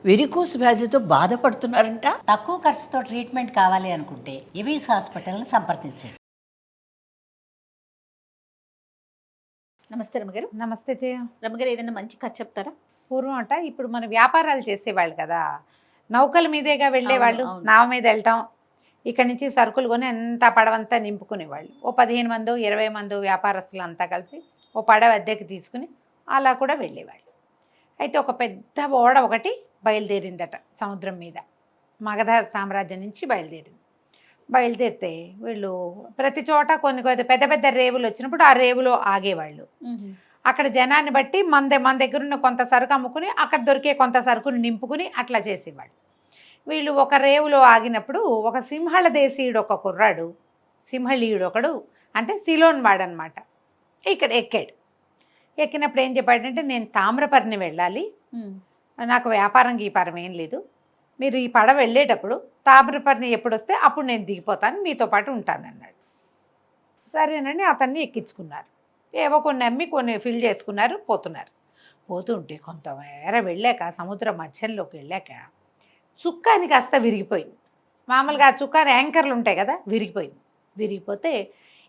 Varicose వ్యాధితో బాధపడుతున్నారంట. తక్కువ ఖర్చుతో ట్రీట్మెంట్ కావాలి అనుకుంటే ఎవిస్ హాస్పిటల్ని సంప్రదించండి. నమస్తే రమ్మగారు. నమస్తే జయ. రమ్మగారు, ఏదైనా మంచి కథ చెప్తారా? పూర్వం అంట ఇప్పుడు మన వ్యాపారాలు చేసేవాళ్ళు కదా, నౌకల మీదేగా వెళ్ళేవాళ్ళు. అవును, అవును. నావ మీద వెళ్ళటం, ఇక్కడి నుంచి సరుకులు కొని అంత పడవంతా నింపుకునేవాళ్ళు. ఓ 15 మందో 20 మందో వ్యాపారస్తులు అంతా కలిసి ఓ పడవ అద్దెకి తీసుకుని అలా కూడా వెళ్ళేవాళ్ళు. అయితే ఒక పెద్ద ఓడ ఒకటి బయలుదేరిందట సముద్రం మీద. మగధ సామ్రాజ్యం నుంచి బయలుదేరితే వీళ్ళు ప్రతి చోట కొన్ని పెద్ద పెద్ద రేవులు వచ్చినప్పుడు ఆ రేవులో ఆగేవాళ్ళు. అక్కడ జనాన్ని బట్టి మన దగ్గర ఉన్న కొంత సరుకు అమ్ముకుని అక్కడ దొరికే కొంత సరుకుని నింపుకుని అట్లా చేసేవాళ్ళు. వీళ్ళు ఒక రేవులో ఆగినప్పుడు ఒక సింహళ దేశీయుడు ఒక కుర్రాడు, సింహళీయుడు ఒకడు, అంటే సిలోన్ వాడనమాట, ఇక్కడ ఎక్కాడు. ఎక్కినప్పుడు ఏం చెప్పాడంటే, నేను తామ్రపర్ణి వెళ్ళాలి, నాకు వ్యాపారం గీపారం ఏం లేదు, మీరు ఈ పడవ వెళ్ళేటప్పుడు తామ్రపర్ణి ఎప్పుడు వస్తే అప్పుడు నేను దిగిపోతాను, మీతో పాటు ఉంటానన్నాడు. సరేనండి, అతన్ని ఎక్కించుకున్నారు. ఏవో కొన్ని అమ్మి కొన్ని ఫిల్ చేసుకున్నారు, పోతుంటే కొంతమేర వెళ్ళాక సముద్ర మధ్యంలోకి వెళ్ళాక చుక్కాని కాస్త విరిగిపోయింది. మామూలుగా ఆ చుక్కాని యాంకర్లు ఉంటాయి కదా, విరిగిపోతే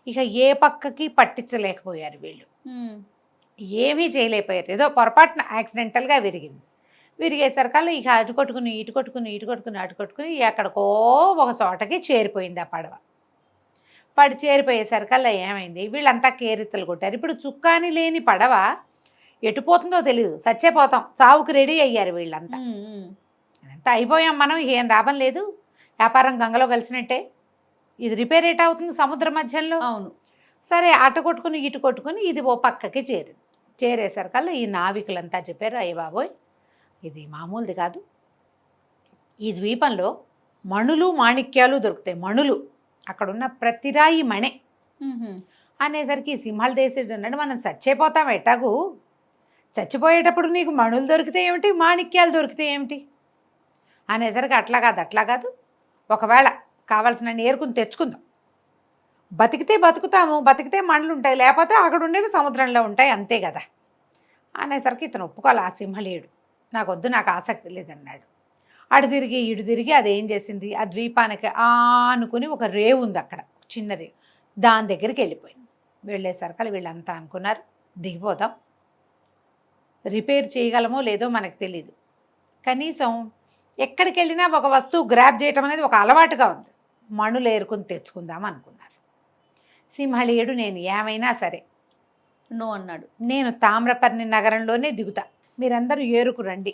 ఇక ఏ పక్కకి పట్టించలేకపోయారు వీళ్ళు, ఏమీ చేయలేకపోయారు. ఏదో పొరపాటున యాక్సిడెంటల్గా విరిగేసరికల్లా ఇక అటు కొట్టుకుని ఎక్కడికో ఒక చోటకి చేరిపోయింది ఆ పడవ. చేరిపోయేసరికల్లా ఏమైంది, వీళ్ళంతా కేరితలు కొట్టారు. ఇప్పుడు చుక్కాని లేని పడవ ఎటుపోతుందో తెలియదు, సచ్చేపోతాం, చావుకు రెడీ అయ్యారు వీళ్ళంతా. అంతా అయిపోయాం మనం, ఏం లాభం లేదు, వ్యాపారం గంగలో కలిసినట్టే, ఇది రిపేర్ ఎట్ అవుతుంది సముద్ర మధ్యంలో. అవును. సరే అటు కొట్టుకుని ఇది ఓ పక్కకి చేరేసరికల్లా ఈ నావికులంతా చెప్పారు, అయ్య బాబోయ్ ఇది మామూలుది కాదు, ఈ ద్వీపంలో మణులు మాణిక్యాలు దొరుకుతాయి, మణులు అక్కడున్న ప్రతి రాయి మణే అనేసరికి సింహళ దేశుడు అన్నాడు, మనం చచ్చిపోతాం ఎట్టాగు, చచ్చిపోయేటప్పుడు నీకు మణులు దొరికితే ఏమిటి, మాణిక్యాలు దొరికితే ఏమిటి అనేసరికి అట్లా కాదు, ఒకవేళ కావాల్సిన ఏరుకుని తెచ్చుకుందాం, బతికితే బతుకుతాము, బతికితే మణులు ఉంటాయి, లేకపోతే అక్కడ ఉండేవి సముద్రంలో ఉంటాయి, అంతే కదా అనేసరికి ఇతను ఒప్పుకోవాలి. ఆ సింహళీయుడు నాకు వద్దు, నాకు ఆసక్తి లేదన్నాడు. అటు తిరిగి ఇటు తిరిగి అదేం చేసింది, ఆ ద్వీపానికి ఆనుకుని ఒక రేవు ఉంది అక్కడ, చిన్న రేవు, దాని దగ్గరికి వెళ్ళేసరికి వీళ్ళంతా అనుకున్నారు దిగిపోదాం, రిపేర్ చేయగలమో లేదో మనకు తెలీదు, కనీసం ఎక్కడికి వెళ్ళినా ఒక వస్తువు గ్రాప్ చేయటం అనేది ఒక అలవాటుగా ఉంది, మణులు ఏరుకుని తెచ్చుకుందాం అనుకున్నారు. సింహళీయుడు నేను ఏమైనా సరే నో అన్నాడు, నేను తామ్రపర్ణి నగరంలోనే దిగుతా, మీరందరూ ఏరుకు రండి,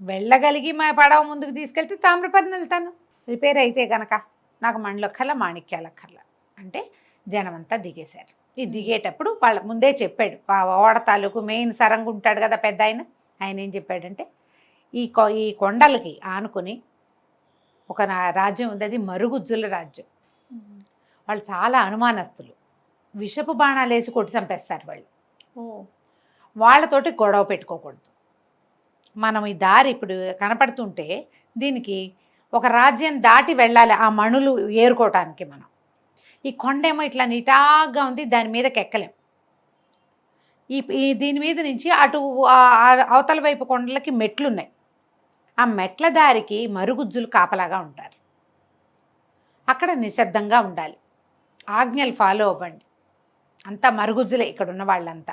వెళ్ళగలిగి మా పడవ ముందుకు తీసుకెళ్తే తామ్రపర్ణి వెళ్తాను, రిపేర్ అయితే గనక నాకు మణులక్కర్ల మాణిక్యాలక్కర్ల అంటే జనమంతా దిగేశారు. ఈ దిగేటప్పుడు వాళ్ళ ముందే చెప్పాడు, ఆ ఓడ తాలూకు మెయిన్ సరంగు ఉంటాడు కదా పెద్ద ఆయన ఏం చెప్పాడంటే, ఈ కొండలకి ఆనుకొని ఒక రాజ్యం ఉంది, అది మరుగుజ్జుల రాజ్యం. వాళ్ళు చాలా అనుమానస్తులు, విషపు బాణాలు వేసి కొట్టి చంపేస్తారు వాళ్ళు. వాళ్ళతోటి గొడవ పెట్టుకోకూడదు, మనం ఈ దారి ఇప్పుడు కనపడుతుంటే దీనికి ఒక రాజ్యం దాటి వెళ్ళాలి ఆ మణులు ఏరుకోవటానికి. మనం ఈ కొండేమో ఇట్లా నిటాగ్గా ఉంది, దాని మీదకి ఎక్కలేం, ఈ దీని మీద నుంచి అటు అవతల వైపు కొండలకి మెట్లున్నాయి, ఆ మెట్ల దారికి మరుగుజ్జులు కాపలాగా ఉంటారు, అక్కడ నిశ్శబ్దంగా ఉండాలి, ఆజ్ఞలు ఫాలో అవ్వండి, అంతా మరుగుజ్జులే ఇక్కడ ఉన్న వాళ్ళంతా.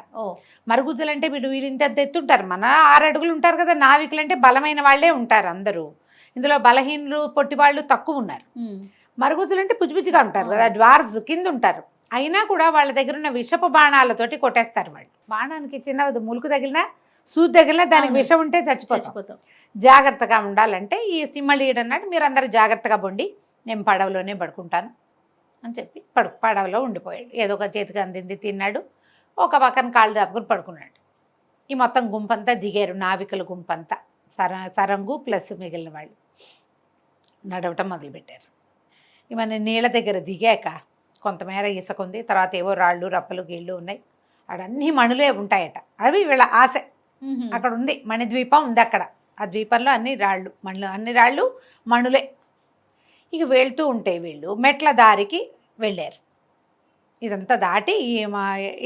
మరుగుజ్జులు అంటే వీళ్ళు ఇంత ఎత్తుంటారు, మన 6 అడుగులు ఉంటారు కదా, నావికులు అంటే బలమైన వాళ్ళే ఉంటారు అందరూ, ఇందులో బలహీనులు పొట్టి వాళ్ళు తక్కువ ఉన్నారు. మరుగుజ్జులు అంటే పుచ్చిపుచ్చిగా ఉంటారు కదా, డ్వార్స్ కింద ఉంటారు, అయినా కూడా వాళ్ళ దగ్గర ఉన్న విషపు బాణాలతోటి కొట్టేస్తారు వాళ్ళు. బాణానికి చిన్న ములుకు తగిలినా సూది తగిలినా దానికి విషం ఉంటే చచ్చిపోతాం, జాగ్రత్తగా ఉండాలంటే ఈ సింహళీయుడు అన్నాడు, మీరందరూ జాగ్రత్తగా పొండి, నేను పడవలోనే పడుకుంటాను అని చెప్పి పడవలో ఉండిపోయాడు. ఏదో ఒక చేతికి అందింది తిన్నాడు, ఒక పక్కన కాళ్ళు దాపుకుని పడుకున్నాడు. ఈ మొత్తం గుంపంతా దిగారు, నావికుల గుంపంతా, సరంగు ప్లస్ మిగిలిన వాళ్ళు నడవటం మొదలుపెట్టారు. ఇవన్నీ నీళ్ళ దగ్గర దిగాక కొంతమేర ఇసుకుంది, తర్వాత ఏవో రాళ్ళు రప్పలు గీళ్ళు ఉన్నాయి, అడన్నీ మణులే ఉంటాయట, అవి వీళ్ళ ఆశ. అక్కడ ఉంది మణిద్వీపం ఉంది, అక్కడ ఆ ద్వీపంలో అన్ని రాళ్ళు మణులే. ఇక వెళ్తూ ఉంటే వీళ్ళు మెట్ల దారికి వెళ్ళారు, ఇదంతా దాటి ఈ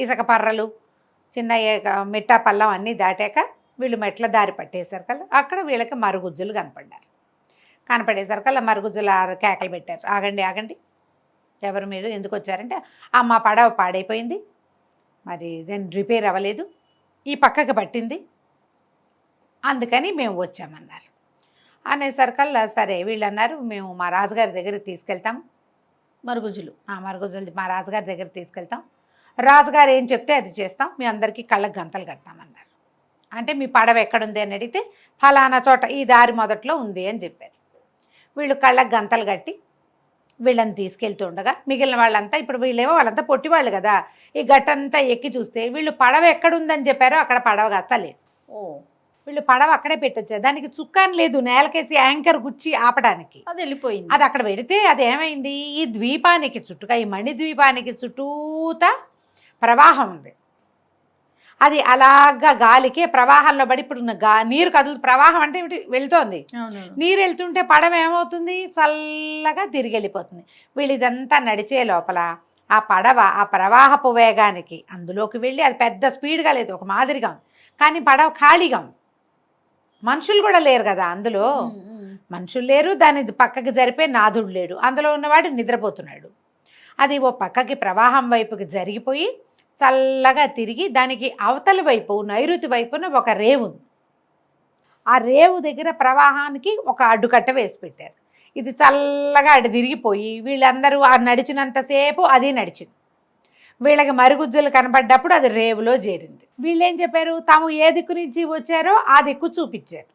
ఇసుక పర్రలు చిన్న మిట్టా పల్లం అన్నీ దాటాక వీళ్ళు మెట్ల దారి పట్టేసరికల్లా అక్కడ వీళ్ళకి మరుగుజ్జులు కనపడేసరికల్లా మరుగుజ్జులు కేకలు పెట్టారు, ఆగండి ఆగండి, ఎవరు మీరు, ఎందుకు వచ్చారంటే మా పడవ పాడైపోయింది, మరి దాన్ని రిపేర్ అవ్వలేదు, ఈ పక్కకి పట్టింది, అందుకని మేము వచ్చామన్నారు. అనేసరికల్లా సరే వీళ్ళు అన్నారు, మేము మా రాజుగారి దగ్గరికి తీసుకెళ్తాం, మరుగుజ్జులు మరుగుజ్జులు మా రాజుగారి దగ్గరికి తీసుకెళ్తాం, రాజుగారు ఏం చెప్తే అది చేస్తాం, మీ అందరికీ కళ్ళకు గంతలు కడతామన్నారు. అంటే మీ పడవ ఎక్కడుంది అని అడిగితే ఫలానా చోట ఈ దారి మొదట్లో ఉంది అని చెప్పారు. వీళ్ళు కళ్ళకు గంతలు కట్టి వీళ్ళని తీసుకెళ్తుండగా మిగిలిన వాళ్ళంతా, ఇప్పుడు వీళ్ళేమో వాళ్ళంతా పొట్టివాళ్ళు కదా, ఈ గట్టంతా ఎక్కి చూస్తే వీళ్ళు పడవ ఎక్కడుందని చెప్పారో అక్కడ పడవ గత్త లేదు. ఓ వీళ్ళు పడవ అక్కడే పెట్టొచ్చారు, దానికి చుక్కాని లేదు, నేలకేసి యాంకర్ గుచ్చి ఆపడానికి. అది వెళ్ళిపోయింది. అది అక్కడ పెడితే అది ఏమైంది, ఈ ద్వీపానికి చుట్టుగా, ఈ మణి ద్వీపానికి చుట్టూతా ప్రవాహం ఉంది. అది అలాగా గాలికే ప్రవాహంలో పడి, ఇప్పుడు నీరు కదులు, ప్రవాహం అంటే వెళ్తోంది, నీరు వెళ్తుంటే పడవ ఏమవుతుంది, చల్లగా తిరిగి వెళ్ళిపోతుంది. వీళ్ళు ఇదంతా నడిచే లోపల ఆ పడవ ఆ ప్రవాహపు వేగానికి అందులోకి వెళ్ళి, అది పెద్ద స్పీడ్గా లేదు, ఒక మాదిరిగా ఉంది, కానీ పడవ ఖాళీగా ఉంది, మనుషులు కూడా లేరు కదా అందులో, మనుషులు లేరు, దాని పక్కకి జరిపే నాథుడు లేడు, అందులో ఉన్నవాడు నిద్రపోతున్నాడు. అది ఓ పక్కకి ప్రవాహం వైపుకి జరిగిపోయి చల్లగా తిరిగి దానికి అవతలి వైపు నైరుతి వైపున ఒక రేవు ఉంది. ఆ రేవు దగ్గర ప్రవాహానికి ఒక అడ్డుకట్ట వేసి పెట్టారు. ఇది చల్లగా అటు తిరిగిపోయి వీళ్ళందరూ ఆ నడిచినంతసేపు అది నడిచింది. వీళ్ళకి మరుగుజ్జులు కనబడ్డప్పుడు అది రేవులో చేరింది. వీళ్ళు ఏం చెప్పారు, తాము ఏ దిక్కు నుంచి వచ్చారో ఆ దిక్కు చూపించారు.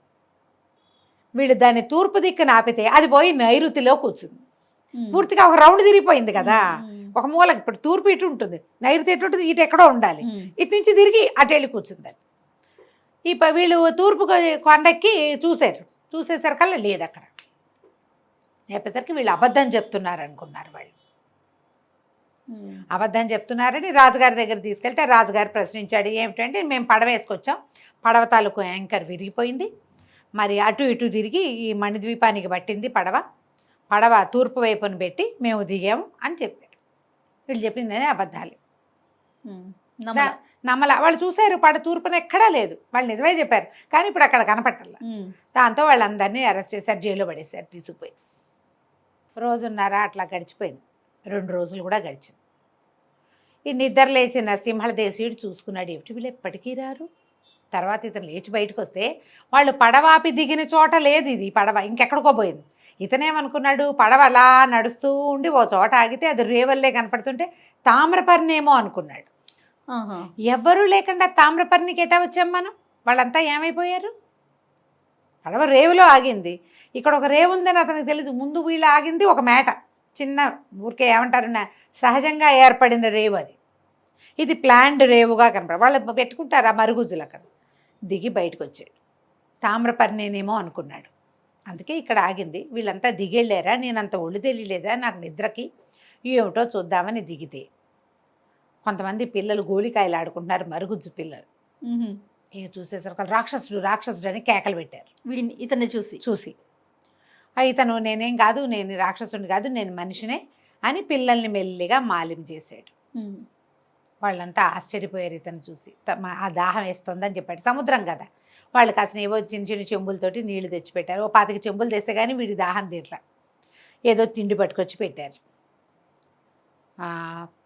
వీళ్ళు దాన్ని తూర్పు దిక్కున ఆపితే అది పోయి నైరుతిలో కూర్చుంది. పూర్తిగా ఒక రౌండ్ తిరిగిపోయింది కదా, ఒక మూల. ఇప్పుడు తూర్పు ఇటు ఉంటుంది, నైరుతి ఎటు ఉంటుంది, ఇటు ఎక్కడో ఉండాలి, ఇటు నుంచి తిరిగి అటు వెళ్ళి కూర్చుంది. వీళ్ళు తూర్పు కొండకి చూసేసరికల్లా లేదు అక్కడ. లేకపోతే వీళ్ళు అబద్ధం చెప్తున్నారు అనుకున్నారు. వాళ్ళు అబద్ధం చెప్తున్నారని రాజుగారి దగ్గర తీసుకెళ్తే రాజుగారు ప్రశ్నించాడు, ఏమిటంటే మేము పడవ వేసుకొచ్చాం, పడవ తాలూకు యాంకర్ విరిగిపోయింది, మరి అటు ఇటు తిరిగి ఈ మణిద్వీపానికి పట్టింది పడవ తూర్పు వైపును పెట్టి మేము దిగాము అని చెప్పారు. వీళ్ళు చెప్పిందనే అబద్ధాలు. నమ్మల. వాళ్ళు చూశారు తూర్పున ఎక్కడా లేదు, వాళ్ళు నిజమే చెప్పారు, కానీ ఇప్పుడు అక్కడ కనపట్టాల. దాంతో వాళ్ళందరినీ అరెస్ట్ చేశారు, జైల్లో పడేశారు, తీసుకుపోయి. రోజున్నర అట్లా గడిచిపోయింది, 2 రోజులు కూడా గడిచింది. ఈ నిద్ర లేచిన సింహళ దేశీయుడు చూసుకున్నాడు, ఏమిటి వీళ్ళు ఎప్పటికీ రారు. తర్వాత ఇతను లేచి బయటకు వస్తే వాళ్ళు పడవాపి దిగిన చోట లేదు, ఇది పడవ ఇంకెక్కడికో పోయింది. ఇతనేమనుకున్నాడు, పడవ అలా నడుస్తూ ఉండి ఓ చోట ఆగితే అది రేవల్లే కనపడుతుంటే తామ్రపర్ణేమో అనుకున్నాడు. ఎవరు లేకుండా తామ్రపర్ణికి ఎటా వచ్చాం మనం, వాళ్ళంతా ఏమైపోయారు. పడవ రేవులో ఆగింది, ఇక్కడ ఒక రేవు ఉందని అతనికి తెలియదు. ముందు వీళ్ళు ఆగింది ఒక మేట, చిన్న ఊరికే ఏమంటారు సహజంగా ఏర్పడిన రేవు అది. ఇది ప్లాండ్ రేవుగా కనపడ. వాళ్ళు పెట్టుకుంటారు ఆ మరుగుజ్జులు. అక్కడ దిగి బయటకు వచ్చాడు. తామ్రపర్ణేనేమో అనుకున్నాడు, అందుకే ఇక్కడ ఆగింది. వీళ్ళంతా దిగెళ్ళారా, నేనంత ఒళ్ళు తెలియలేదా నాకు నిద్రకి, ఏమిటో చూద్దామని దిగితే కొంతమంది పిల్లలు గోలికాయలు ఆడుకుంటున్నారు, మరుగుజ్జు పిల్లలు. ఇక చూసేసరికి రాక్షసుడు అని కేకలు పెట్టారు. ఇతన్ని చూసి ఇతను నేనేం కాదు, నేను రాక్షసుడిని కాదు, నేను మనిషినే అని పిల్లల్ని మెల్లిగా మాలిం చేశాడు. వాళ్ళంతా ఆశ్చర్యపోయారు ఇతను చూసి. ఆ దాహం వేస్తుందని చెప్పాడు. సముద్రం కదా, వాళ్ళు కాసిన ఏవో చిన్న చిన్న చెంబులతోటి నీళ్లు తెచ్చిపెట్టారు. ఓ 25 చెంబులు తెస్తే కానీ వీడి దాహం తీరలా. ఏదో తిండి పట్టుకొచ్చి పెట్టారు.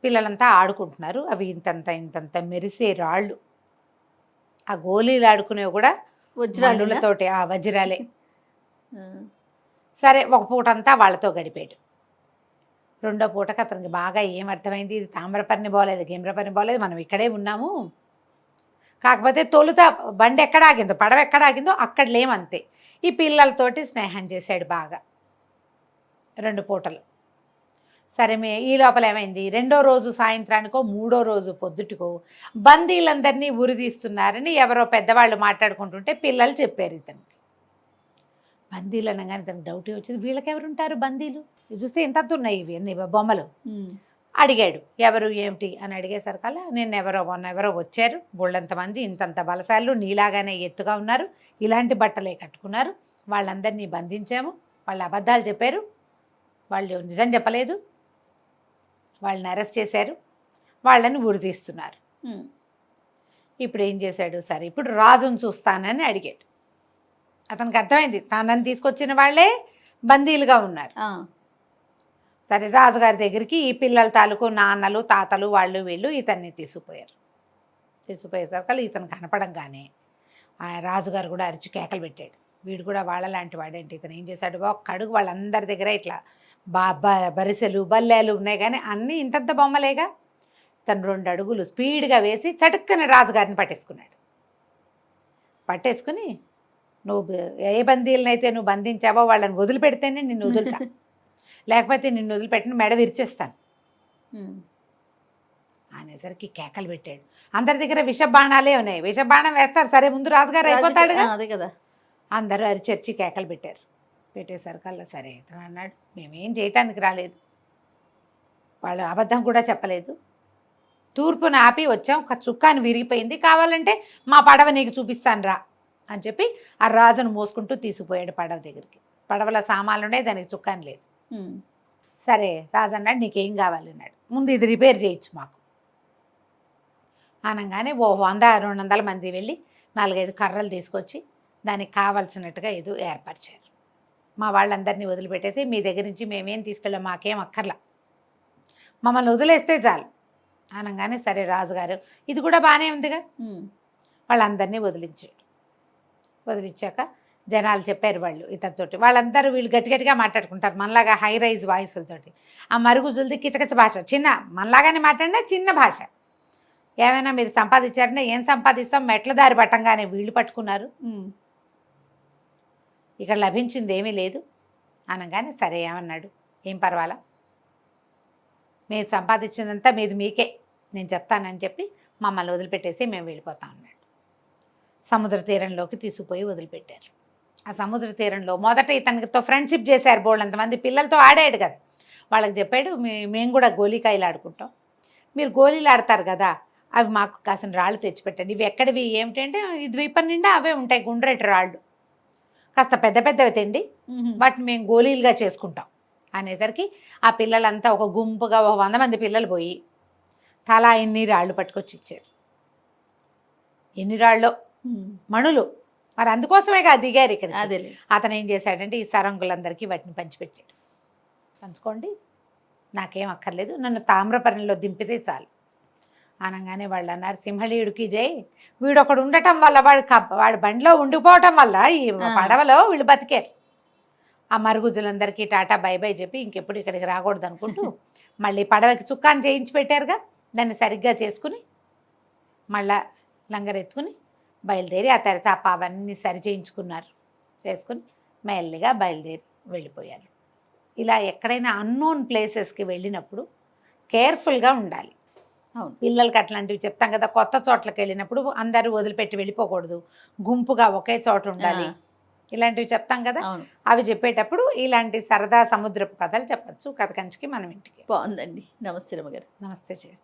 పిల్లలంతా ఆడుకుంటున్నారు. అవి ఇంతంత మెరిసే రాళ్ళు, ఆ గోళీలు ఆడుకునేవి కూడా వజ్రాలతోటి, ఆ వజ్రాలే. సరే ఒక పూట అంతా వాళ్ళతో గడిపాడు. రెండో పూటకి అతనికి బాగా ఏమర్థమైంది, ఇది తామ్రపర్ణి పోలేదు, గేమ్రపర్ణి పోలేదు, మనం ఇక్కడే ఉన్నాము. కాకపోతే తొలుత బండి ఎక్కడ ఆగిందో, పడవ ఎక్కడ ఆగిందో అక్కడ లేమంతే. ఈ పిల్లలతోటి స్నేహం చేశాడు బాగా 2 పూటలు. సరే ఈ లోపల ఏమైంది, 2వ రోజు సాయంత్రానికో 3వ రోజు పొద్దుటికో బందీలందరినీ ఉరిదీస్తున్నారని ఎవరో పెద్దవాళ్ళు మాట్లాడుకుంటుంటే పిల్లలు చెప్పారు ఇతనికి. బందీలు అనగానే తనకు డౌట్ వచ్చింది, వీళ్ళకెవరుంటారు బందీలు, ఇవి చూస్తే ఇంత ఉన్నాయి ఇవి అన్ని బొమ్మలు. అడిగాడు ఎవరు ఏమిటి అని అడిగేసరికల్లా మొన్నెవరో వచ్చారు, బోళ్ళంతమంది, ఇంతంత బలశాలు, నీలాగానే ఎత్తుగా ఉన్నారు, ఇలాంటి బట్టలే కట్టుకున్నారు, వాళ్ళందరినీ బంధించాము, వాళ్ళు అబద్ధాలు చెప్పారు, వాళ్ళు నిజం చెప్పలేదు, వాళ్ళని అరెస్ట్ చేశారు, వాళ్ళని ఉరితీస్తున్నారు. ఇప్పుడు ఏం చేశాడు, సరే ఇప్పుడు రాజును చూస్తానని అడిగాడు. అతనికి అర్థమైంది తనని తీసుకొచ్చిన వాళ్ళే బందీలుగా ఉన్నారు. ఆ, సరే రాజుగారి దగ్గరికి ఈ పిల్లల తాలూకు నాన్నలు తాతలు వాళ్ళు వీళ్ళు ఇతన్ని తీసుకుపోయారు. తీసుకుపోయేసరికి ఇతను కనపడంగానే ఆ రాజుగారు కూడా అరిచి కేకలు పెట్టాడు. వీడు కూడా వాళ్ళలాంటి వాడేంటి, ఇతను ఏం చేశాడు, ఒక్క అడుగు వాళ్ళందరి దగ్గర ఇట్లా బరిసెలు బల్లెలు ఉన్నాయి కానీ అన్నీ ఇంతంత బొమ్మలేగా. తను 2 అడుగులు స్పీడ్గా వేసి చటుక్కన రాజుగారిని పట్టేసుకున్నాడు. పట్టేసుకుని నువ్వు ఏ బందీలనైతే నువ్వు బంధించావో వాళ్ళని వదిలిపెడితేనే నిన్ను వదులుతా, లేకపోతే నిన్ను వదిలిపెట్టిన మెడ విరిచేస్తాను అనేసరికి కేకలు పెట్టాడు. అందరి దగ్గర విషబాణాలే ఉన్నాయి, విషబాణం వేస్తారు, సరే ముందు రాజుగారు అయిపోతాడుగా. అదే కదా. అందరూ అరిచర్చి కేకలు పెట్టారు. పెట్టేసరికల్లా సరే ఇతను అన్నాడు, మేమేం చేయటానికి రాలేదు, వాళ్ళు అబద్ధం కూడా చెప్పలేదు, తూర్పున ఆపి వచ్చాం, ఒక చుక్కాని విరిగిపోయింది, కావాలంటే మా పడవ నీకు చూపిస్తాను రా అని చెప్పి ఆ రాజును మోసుకుంటూ తీసుకుపోయాడు పడవ దగ్గరికి. పడవల సామాన్లు ఉన్నాయి, దానికి చుక్కాని లేదు. సరే రాజు అన్నాడు, నీకేం కావాలి అన్నాడు. ముందు ఇది రిపేర్ చేయొచ్చు మాకు అనగానే 100-200 మంది వెళ్ళి 4-5 కర్రలు తీసుకొచ్చి దానికి కావాల్సినట్టుగా ఏదో ఏర్పరిచారు. మా వాళ్ళందరినీ వదిలిపెట్టేసి మీ దగ్గర నుంచి మేమేం తీసుకెళ్ళాం, మాకేం అక్కర్లా, మమ్మల్ని వదిలేస్తే చాలు అనగానే సరే రాజుగారు ఇది కూడా బాగానే ఉందిగా, వాళ్ళందరినీ వదిలించాడు. వదిలించాక జనాలు చెప్పారు వాళ్ళు ఇతనితోటి, వాళ్ళందరూ వీళ్ళు గట్టిగా మాట్లాడుకుంటారు మనలాగా హై రైజ్ వాయిస్లతోటి. ఆ మరుగుజులది కిచకిచ భాష, చిన్న మనలాగానే మాట్లాడినా చిన్న భాష. ఏమైనా మీరు సంపాదించారంటే ఏం సంపాదిస్తాం, మెట్ల దారి పట్టంగానే వీళ్ళు పట్టుకున్నారు, ఇక్కడ లభించింది ఏమీ లేదు అనగానే సరే ఏమన్నాడు, ఏం పర్వాలా, మీరు సంపాదించిందంతా మీది మీకే, నేను చెప్తానని చెప్పి మమ్మల్ని వదిలిపెట్టేసి మేము వెళ్ళిపోతాం అన్నాడు. సముద్ర తీరంలోకి తీసుకుపోయి వదిలిపెట్టారు. ఆ సముద్ర తీరంలో మొదట ఇతనితో ఫ్రెండ్షిప్ చేశారు, బోళ్ళంతమంది పిల్లలతో ఆడాడు కదా, వాళ్ళకి చెప్పాడు మేము కూడా గోళీకాయలు ఆడుకుంటాం, మీరు గోళీలు ఆడతారు కదా, అవి మాకు కాసిన రాళ్ళు తెచ్చిపెట్టండి, ఇవి ఎక్కడివి ఏమిటంటే ఈ ద్వీపం నిండా అవే ఉంటాయి గుండ్రటి రాళ్ళు, కాస్త పెద్ద పెద్దవి తిండి, వాటిని మేము గోళీలుగా చేసుకుంటాం అనేసరికి ఆ పిల్లలంతా ఒక గుంపుగా 100 మంది పిల్లలు పోయి తలా ఎన్ని రాళ్ళు పట్టుకొచ్చి ఇచ్చారు. ఎన్ని రాళ్ళు మణులు, మరి అందుకోసమే కాదు దిగారు ఇక్కడ. అదే అతను ఏం చేశాడంటే ఈ సరంగులందరికీ వాటిని పంచిపెట్టాడు. పంచుకోండి, నాకేం అక్కర్లేదు, నన్ను తామ్రపర్ణిలో దింపితే చాలు అనగానే వాళ్ళు అన్నారు, సింహళీయుడికి జై, వీడు ఒకడు ఉండటం వల్ల వాడు బండిలో ఉండిపోవటం వల్ల ఈ పడవలో వీళ్ళు బతికారు. ఆ మరుగుజులందరికీ టాటా బై బై చెప్పి ఇంకెప్పుడు ఇక్కడికి రాకూడదు అనుకుంటూ మళ్ళీ పడవకి చుక్కాన్ని చేయించి పెట్టారుగా, దాన్ని సరిగ్గా చేసుకుని మళ్ళా లంగరెత్తుకుని బయలుదేరి ఆ తెరచాప అవన్నీ సరి చేయించుకున్నారు, చేసుకుని మెల్లిగా బయలుదేరి వెళ్ళిపోయారు. ఇలా ఎక్కడైనా అన్నోన్ ప్లేసెస్కి వెళ్ళినప్పుడు కేర్ఫుల్గా ఉండాలి. అవును, పిల్లలకి అట్లాంటివి చెప్తాం కదా, కొత్త చోట్లకి వెళ్ళినప్పుడు అందరూ వదిలిపెట్టి వెళ్ళిపోకూడదు, గుంపుగా ఒకే చోట ఉండాలి, ఇలాంటివి చెప్తాం కదా. అవి చెప్పేటప్పుడు ఇలాంటి సరదా సముద్రపు కథలు చెప్పచ్చు కథ కంచికి మనం ఇంటికి. బాగుందండి. నమస్తే రమ్మగారు. నమస్తే చెయ్యి.